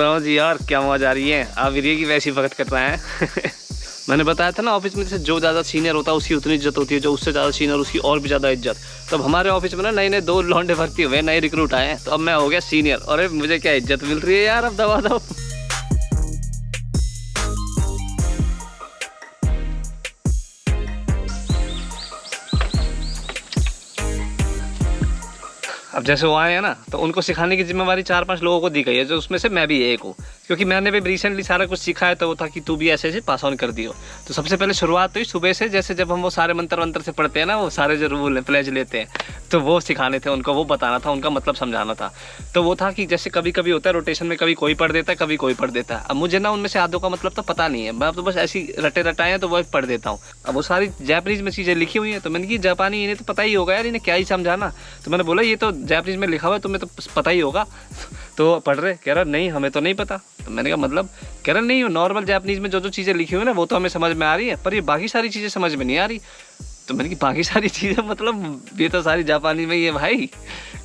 लो जी यार, क्या मौज आ रही है। आप वीडियो की वैसी वक्त कर रहे हैं। मैंने बताया था ना, ऑफिस में जैसे जो ज़्यादा सीनियर होता है उसकी उतनी इज्जत होती है, जो उससे ज़्यादा सीनियर उसकी और भी ज़्यादा इज्जत। तब हमारे ऑफिस में ना नए नए 2 लौंडे भर्ती हुए, नए रिक्रूट आए हैं, तो अब मैं हो गया सीनियर। अरे मुझे क्या इज्जत मिल रही है यार, अब दबा दो। अब जैसे वो आए हैं ना, तो उनको सिखाने की जिम्मेवारी 4-5 लोगों को दी गई है, जो उसमें से मैं भी एक हूँ। क्योंकि मैंने भी रिसेंटली सारा कुछ सीखा है, तो वो था कि तू भी ऐसे ऐसे पास ऑन कर दियो। तो सबसे पहले शुरुआत हुई सुबह से, जैसे जब हम वो सारे मंत्र वंत्र से पढ़ते हैं ना, वो सारे जो रूल प्लेज लेते हैं, तो वो सिखाने थे उनको, वो बताना था, उनका मतलब समझाना था। तो वो था कि जैसे कभी कभी होता है रोटेशन में, कभी कोई पढ़ देता है, कभी कोई पढ़ देता है। अब मुझे ना उनमें से आधों का मतलब तो पता नहीं है, मैं तो बस ऐसी रटे रटाए हैं तो वो पढ़ देता हूँ। अब वो सारी जापानीज में चीज़ें लिखी हुई हैं, तो मैंने की जापानी इन्हें तो पता ही होगा यार, इन्हें क्या ही समझाना। तो मैंने बोला ये तो जापानीज में लिखा हुआ है, तुम्हें तो पता ही होगा। तो पढ़ रहे, कह रहा नहीं हमें तो नहीं पता। तो मैंने कहा मतलब, कह रहा नहीं, नॉर्मल जापानीज में जो जो चीज़ें लिखी हुई है ना, वो तो हमें समझ में आ रही है, पर ये बाकी सारी चीज़ें समझ में नहीं आ रही। तो मैंने कहा बाकी सारी चीज़ें मतलब, ये तो सारी जापानी में ही है भाई।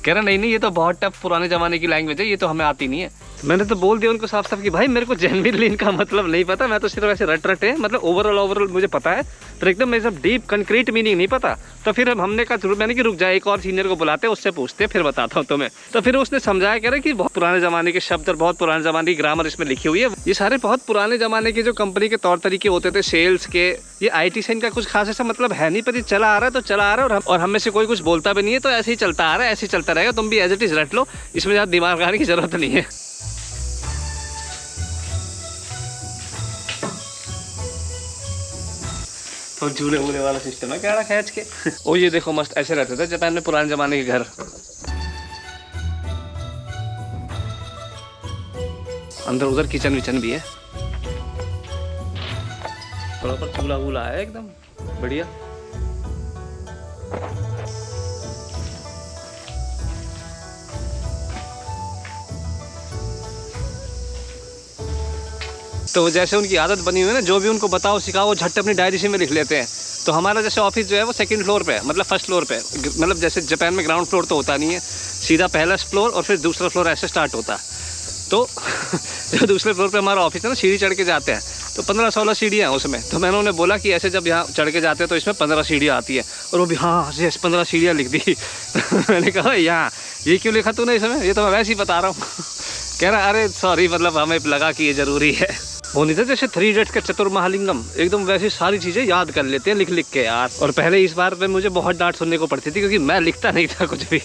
कह रहा नहीं ये तो बहुत टफ पुराने ज़माने की लैंग्वेज है, ये तो हमें आती नहीं है। तो मैंने तो बोल दिया उनको साफ साफ कि भाई मेरे को जेन्युइनली इनका मतलब नहीं पता, मैं तो सिर्फ ऐसे रट रटे हैं, मतलब ओवरऑल मुझे पता है, पर एकदम मेरे सब डीप कंक्रीट मीनिंग नहीं पता। तो फिर हमने कहा मैंने कि रुक जाए, एक और सीनियर को बुलाते हैं, उससे पूछते फिर बताता हूँ तुम्हें। तो फिर उसने समझाया, कह रहा कि बहुत पुराने ज़माने के शब्द और बहुत पुराने ज़माने की ग्रामर इसमें लिखी हुई है। ये सारे बहुत पुराने ज़माने के जो कंपनी के तौर तरीके होते थे सेल्स के, ये IT से इनका कुछ खास ऐसा मतलब है नहीं, पर ये चला आ रहा है तो चला आ रहा है, और हम में से कोई कुछ बोलता भी नहीं है, तो ऐसे ही चलता आ रहा है, ऐसे ही चलता रहेगा। तुम भी एज इट इज रट लो, इसमें ज़्यादा दिमाग लगाने की जरूरत नहीं है। तो झूले वूले वाला सिस्टम है, क्या खींच के। ओ ये देखो मस्त ऐसे रहते थे जापान में पुराने जमाने के घर। अंदर उधर किचन विचन भी है, प्रॉपर चूल्हा वूल्हा है एकदम बढ़िया। तो जैसे उनकी आदत बनी हुई है ना, जो भी उनको बताओ सिखाओ, झट अपनी डायरी सी में लिख लेते हैं। तो हमारा जैसे ऑफिस जो है वो 2nd फ्लोर पे है, मतलब 1st फ्लोर पे, मतलब जैसे जापान में ग्राउंड फ्लोर तो होता नहीं है, सीधा पहला फ्लोर और फिर दूसरा फ्लोर ऐसे स्टार्ट होता है। तो जो दूसरे फ्लोर पे हमारा ऑफिस है ना, सीढ़ी चढ़ के जाते हैं, तो 15-16 सीढ़ियाँ हैं उसमें। तो मैंने उन्हें बोला कि ऐसे जब यहाँ चढ़ के जाते हैं तो इसमें 15 सीढ़ियाँ आती है, और वो भी हाँ यस 15 सीढ़ियाँ लिख दी। मैंने कहा यहाँ ये क्यों लिखा तूने इसमें, ये तो मैं वैसे ही बता रहा हूँ। कह रहा अरे सॉरी, मतलब हमें लगा कि ये ज़रूरी है। वो नहीं था जैसे 3 इडियट्स का चतुर्महालिंगम, एकदम वैसी सारी चीज़ें याद कर लेते हैं लिख लिख के यार। और पहले इस बार पे मुझे बहुत डांट सुनने को पड़ती थी, क्योंकि मैं लिखता नहीं था कुछ भी।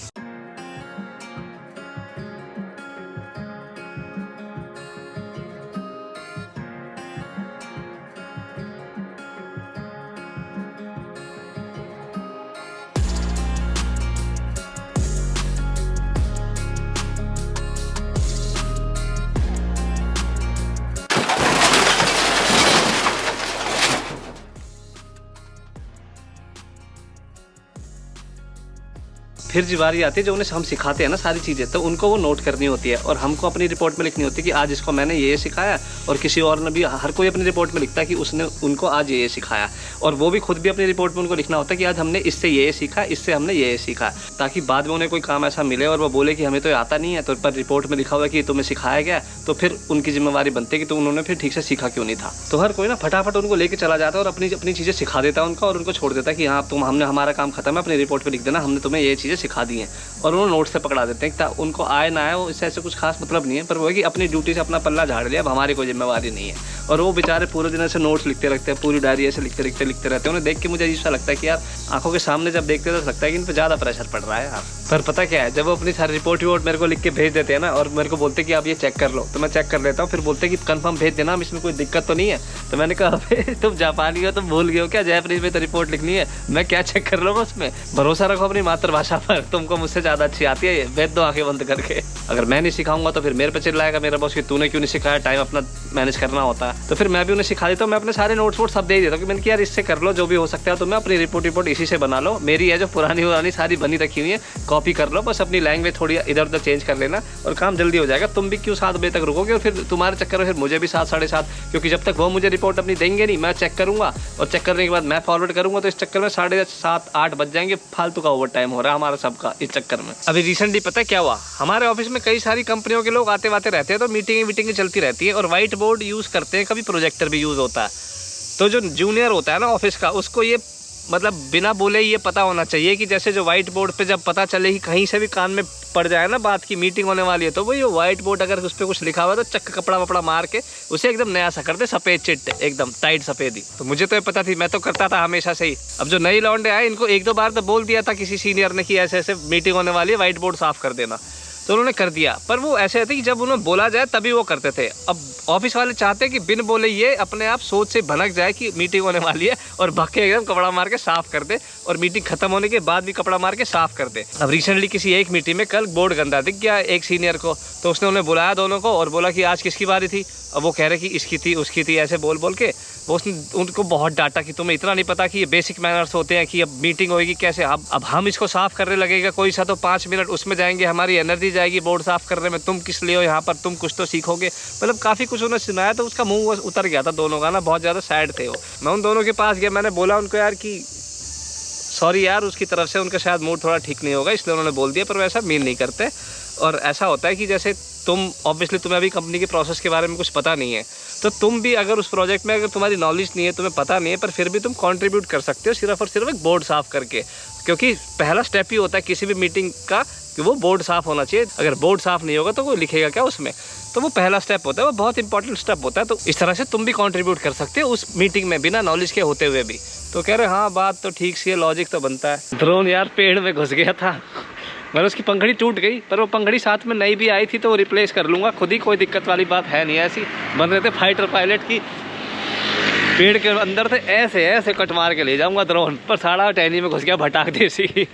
फिर जी बारी आती है जो उन्हें हम सिखाते हैं ना सारी चीज़ें, तो उनको वो नोट करनी होती है, और हमको अपनी रिपोर्ट में लिखनी होती है कि आज इसको मैंने ये सिखाया, और किसी और ने भी, हर कोई अपनी रिपोर्ट में लिखता है कि उसने उनको आज ये सिखाया, और वो भी खुद भी अपनी रिपोर्ट में उनको लिखना होता है कि आज हमने इससे ये सीखा, इससे हमने ये सीखा, ताकि बाद में उन्हें कोई काम ऐसा मिले और वो बोले कि हमें तो आता नहीं है, तो पर रिपोर्ट में लिखा हुआ है कि तुम्हें सिखाया गया, तो फिर उनकी जिम्मेवारी बनती है कि तो उन्होंने फिर ठीक से सीखा क्यों नहीं था। तो हर कोई ना फटाफट उनको लेके चला जाता है और अपनी अपनी चीज़ें सिखा देता है उनको, और उनको छोड़ देता है कि हाँ तुम, हमने हमारा काम खत्म है, अपनी रिपोर्ट पर लिख देना, हमने तुम्हें ये चीज़ें सिखा दी हैं, और उन्होंने नोट से पकड़ा देते हैं। उनको आए ना आए, वो इससे ऐसे कुछ खास मतलब नहीं है, पर वो है कि अपनी ड्यूटी से अपना पल्ला झाड़ लिया, अब हमारी कोई जिम्मेवारी नहीं है। और वो बेचारे पूरे दिन ऐसे नोट्स लिखते रहते हैं, पूरी डायरी ऐसे लिखते रहते हैं। उन्हें देख के मुझे ऐसा लगता है कि यार आंखों के सामने जब देखते तो लगता है कि इन पर ज़्यादा प्रेशर पड़ रहा है यार। पर पता क्या है, जब वो अपनी सारी रिपोर्ट मेरे को लिख के भेज देते हैं ना, और मेरे को बोलते कि आप ये चेक कर लो, तो मैं चेक कर लेता हूँ, फिर बोलते कि कंफर्म भेज देना, इसमें कोई दिक्कत तो नहीं है। तो मैंने कहा अबे तुम जापानी हो, तुम भूल गए हो क्या, जापानीज में तो रिपोर्ट लिखनी है, मैं क्या चेक कर लूँगा उसमें। भरोसा रखो अपनी मातृभाषा पर, तुमको मुझसे ज़्यादा अच्छी आती है, भेज दो आंखें बंद करके। अगर मैं नहीं सिखाऊंगा तो फिर मेरे पे चिल्लाएगा मेरा बॉस कि तूने क्यों नहीं सिखाया, टाइम अपना मैनेज करना होता है। तो फिर मैं भी उन्हें सिखा देता हूँ। मैं अपने सारे नोट्स वोट सब दे देता हूँ कि मैंने कि यार इससे कर लो जो भी हो सकता है, तो मैं अपनी रिपोर्ट इसी से बना लो, मेरी है जो पुरानी सारी बनी रखी हुई है, कॉपी कर लो, बस अपनी लैंग्वेज थोड़ी इधर उधर चेंज कर लेना और काम जल्दी हो जाएगा। तुम भी क्यों 7 बजे तक रुकोगे, और फिर तुम्हारे चक्कर में फिर मुझे भी 7 साढ़े 7, क्योंकि जब तक वो मुझे रिपोर्ट अपनी देंगे नहीं, मैं चेक करूँगा और चेक करने के बाद मैं फॉरवर्ड करूँगा, तो इस चक्कर में 7:30 8 बज जाएंगे। फालतू का ओवर टाइम हो रहा है हमारा सबका इस चक्कर में। अभी रिसेंटली पता है क्या हुआ, हमारे ऑफिस में कई सारी कंपनियों के लोग आते वाते रहते हैं, तो मीटिंग चलती रहती है और व्हाइट बोर्ड यूज़ करते हैं, कभी प्रोजेक्टर भी यूज़ होता है। तो जो जूनियर होता है ना ऑफिस का, उसको ये मतलब बिना बोले ये पता होना चाहिए कि जैसे जो व्हाइट बोर्ड पे जब पता चले कि कहीं से भी कान में पड़ जाए ना बात की मीटिंग होने वाली है, तो वो ये व्हाइट बोर्ड अगर उस पर कुछ लिखा हुआ है तो चक्क कपड़ा वपड़ा मार के उसे एकदम नया सा कर दे, सफ़ेद चिट्ट एकदम टाइट सफ़ेदी। तो मुझे तो ये पता थी, मैं तो करता था हमेशा से ही। अब जो नई लौंडे आए इनको 1-2 बार तो बोल दिया था किसी सीनियर ने कि ऐसे ऐसे मीटिंग होने वाली है, व्हाइट बोर्ड साफ़ कर देना, तो उन्होंने कर दिया। पर वो ऐसे थे कि जब उन्हें बोला जाए तभी वो करते थे। अब ऑफिस वाले चाहते हैं कि बिन बोले ये अपने आप सोच से भनक जाए कि मीटिंग होने वाली है और भक्के एकदम कपड़ा मार के साफ कर दे, और मीटिंग खत्म होने के बाद भी कपड़ा मार के साफ कर दे। अब रिसेंटली किसी एक मीटिंग में कल बोर्ड गंदा दिख गया एक सीनियर को, तो उसने उन्हें बुलाया दोनों को और बोला कि आज किसकी बारी थी। अब वो कह रहे कि इसकी थी उसकी थी, ऐसे बोल के वो उसने उनको बहुत डांटा कि तुम्हें इतना नहीं पता कि ये बेसिक मैनर्स होते हैं कि अब मीटिंग होएगी कैसे, अब हम इसको साफ़ करने लगेगा कोई सा, तो 5 मिनट उसमें जाएंगे, हमारी एनर्जी जाएगी बोर्ड साफ़ करने में, तुम किस लिए हो यहाँ पर, तुम कुछ तो सीखोगे। मतलब काफ़ी कुछ उन्होंने सुनाया, तो उसका मुंह उतर गया था दोनों का ना, बहुत ज़्यादा सैड थे वो। मैं उन दोनों के पास गया, मैंने बोला उनको यार कि सॉरी यार, उसकी तरफ से उनका शायद मूड थोड़ा ठीक नहीं होगा इसलिए उन्होंने बोल दिया, पर वैसा मीन नहीं करते। और ऐसा होता है कि जैसे तुम ऑब्वियसली तुम्हें अभी कंपनी के प्रोसेस के बारे में कुछ पता नहीं है, तो तुम भी अगर उस प्रोजेक्ट में अगर तुम्हारी नॉलेज नहीं है, तुम्हें पता नहीं है, पर फिर भी तुम कंट्रीब्यूट कर सकते हो सिर्फ और सिर्फ एक बोर्ड साफ़ करके। क्योंकि पहला स्टेप ही होता है किसी भी मीटिंग का कि वो बोर्ड साफ़ होना चाहिए। अगर बोर्ड साफ़ नहीं होगा तो वो लिखेगा क्या उसमें, तो वो पहला स्टेप होता है, वो बहुत इंपॉर्टेंट स्टेप होता है। तो इस तरह से तुम भी कंट्रीब्यूट कर सकते हो उस मीटिंग में बिना नॉलेज के होते हुए भी। तो कह रहे हाँ बात तो ठीक सी है, लॉजिक तो बनता है। ड्रोन यार पेड़ में घुस गया था, मतलब उसकी पंखड़ी टूट गई, पर वो पंखड़ी साथ में नई भी आई थी तो वो रिप्लेस कर लूँगा खुद ही, कोई दिक्कत वाली बात है नहीं। ऐसी बन रहे थे फाइटर पायलट की, पेड़ के अंदर थे, ऐसे ऐसे कट मार के ले जाऊँगा ड्रोन, पर साड़ा टहनी में घुस गया भटाक देसी।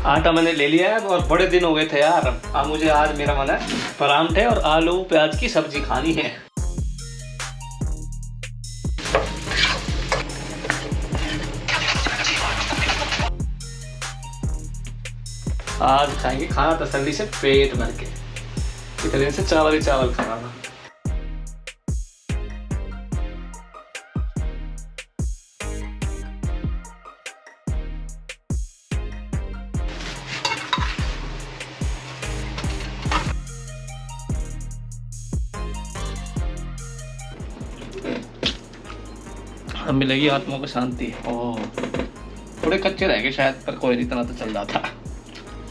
आटा मैंने ले लिया है और बड़े दिन हो गए थे यार। अब मुझे आज मेरा मन है परांठे और आलू प्याज की सब्जी खानी है। आज खाएंगे खाना तसल्ली से पेट भर के, इतने दिन से चावल ही चावल खाना था। अब मिलेगी आत्मा को शांति। ओह थोड़े कच्चे रह गए शायद, पर कोई नहीं, इतना तो चल रहा था।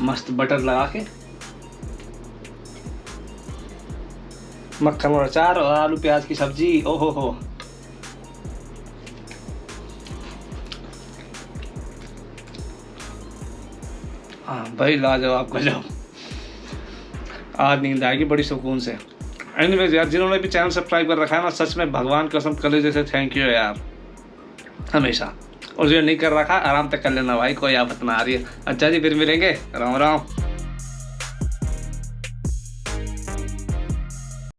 मस्त बटर लगा के मक्खन और अचार और आलू प्याज की सब्जी, ओहो हो। हाँ भाई लाजवाब गजब, आज नींद आएगी बड़ी सुकून से। एनीवेज यार, जिन्होंने भी चैनल सब्सक्राइब कर रखा है ना, सच में भगवान कसम कलेजे से थैंक यू यार हमेशा। और जो नहीं कर रखा आराम तक कर लेना भाई, कोई आफत ना आ रही है। अच्छा जी फिर मिलेंगे, राम राम।